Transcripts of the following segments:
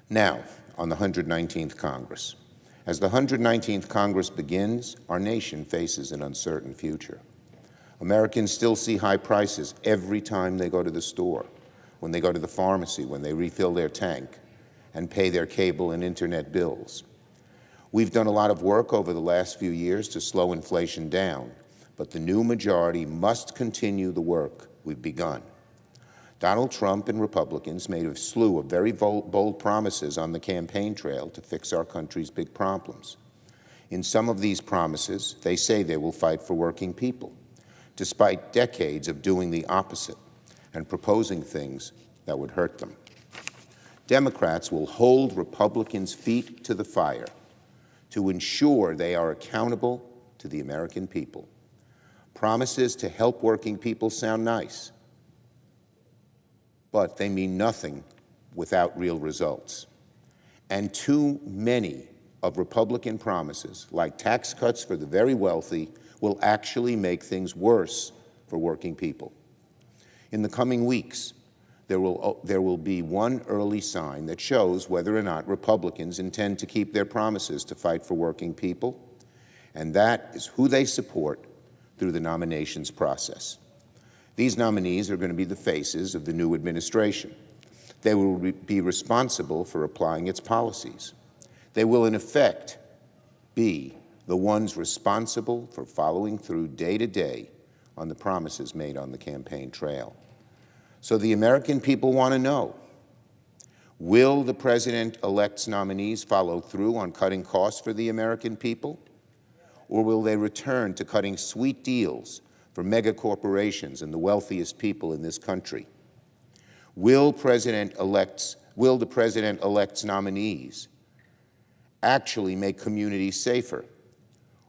Now, on the 119th Congress. As the 119th Congress begins, our nation faces an uncertain future. Americans still see high prices every time they go to the store, when they go to the pharmacy, when they refill their tank, and pay their cable and internet bills. We've done a lot of work over the last few years to slow inflation down, but the new majority must continue the work we've begun. Donald Trump and Republicans made a slew of very bold promises on the campaign trail to fix our country's big problems. In some of these promises, they say they will fight for working people, despite decades of doing the opposite and proposing things that would hurt them. Democrats will hold Republicans' feet to the fire to ensure they are accountable to the American people. Promises to help working people sound nice, but they mean nothing without real results. And too many of Republican promises, like tax cuts for the very wealthy, will actually make things worse for working people. In the coming weeks, there will be one early sign that shows whether or not Republicans intend to keep their promises to fight for working people, and that is who they support through the nominations process. These nominees are going to be the faces of the new administration. They will be responsible for applying its policies. They will, in effect, be the ones responsible for following through day to day on the promises made on the campaign trail. So the American people want to know, will the president-elect's nominees follow through on cutting costs for the American people? Or will they return to cutting sweet deals for mega corporations and the wealthiest people in this country? Will the president-elect's nominees actually make communities safer?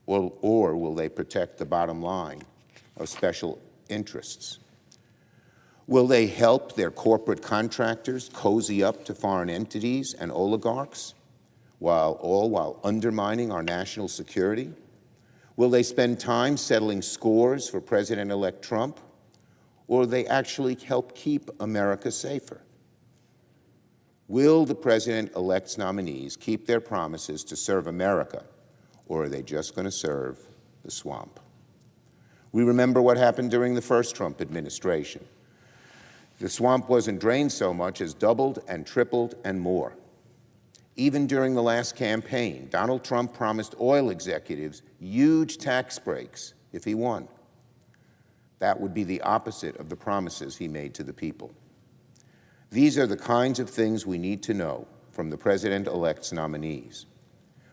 Or will they protect the bottom line of special interests? Will they help their corporate contractors cozy up to foreign entities and oligarchs, while undermining our national security? Will they spend time settling scores for President-elect Trump, or will they actually help keep America safer? Will the president-elect's nominees keep their promises to serve America, or are they just going to serve the swamp? We remember what happened during the first Trump administration. The swamp wasn't drained so much as doubled and tripled and more. Even during the last campaign, Donald Trump promised oil executives huge tax breaks if he won. That would be the opposite of the promises he made to the people. These are the kinds of things we need to know from the president-elect's nominees.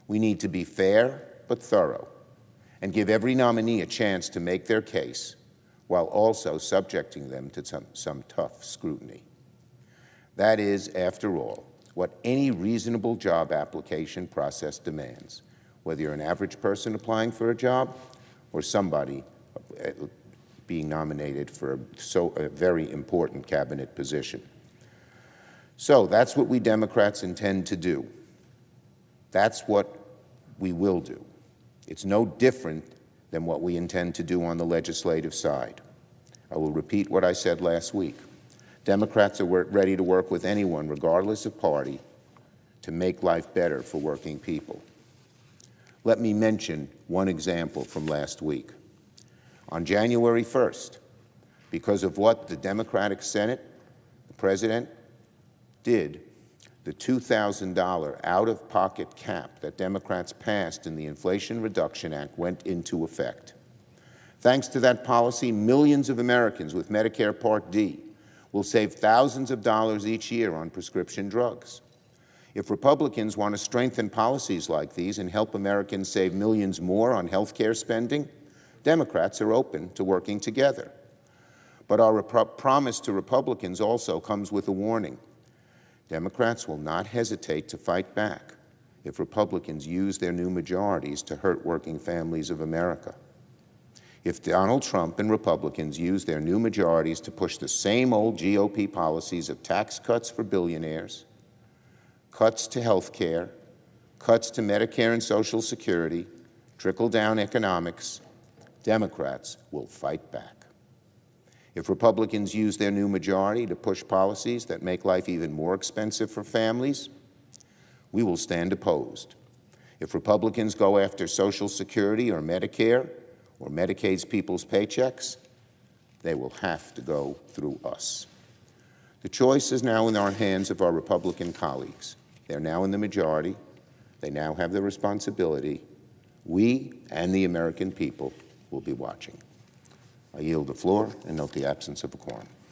We need to be fair but thorough and give every nominee a chance to make their case while also subjecting them to some tough scrutiny. That is, after all, what any reasonable job application process demands, whether you're an average person applying for a job or somebody being nominated for a very important cabinet position. So that's what we Democrats intend to do. That's what we will do. It's no different than what we intend to do on the legislative side. I will repeat what I said last week. Democrats are ready to work with anyone, regardless of party, to make life better for working people. Let me mention one example from last week. On January 1st, because of what the Democratic Senate, the President, did, the $2,000 out-of-pocket cap that Democrats passed in the Inflation Reduction Act went into effect. Thanks to that policy, millions of Americans with Medicare Part D will save thousands of dollars each year on prescription drugs. If Republicans want to strengthen policies like these and help Americans save millions more on health care spending, Democrats are open to working together. But our promise to Republicans also comes with a warning. Democrats will not hesitate to fight back if Republicans use their new majorities to hurt working families of America. If Donald Trump and Republicans use their new majorities to push the same old GOP policies of tax cuts for billionaires, cuts to health care, cuts to Medicare and Social Security, trickle-down economics, Democrats will fight back. If Republicans use their new majority to push policies that make life even more expensive for families, we will stand opposed. If Republicans go after Social Security or Medicare or Medicaid's people's paychecks, they will have to go through us. The choice is now in our hands of our Republican colleagues. They're now in the majority. They now have the responsibility. We and the American people will be watching. I yield the floor and note the absence of a quorum.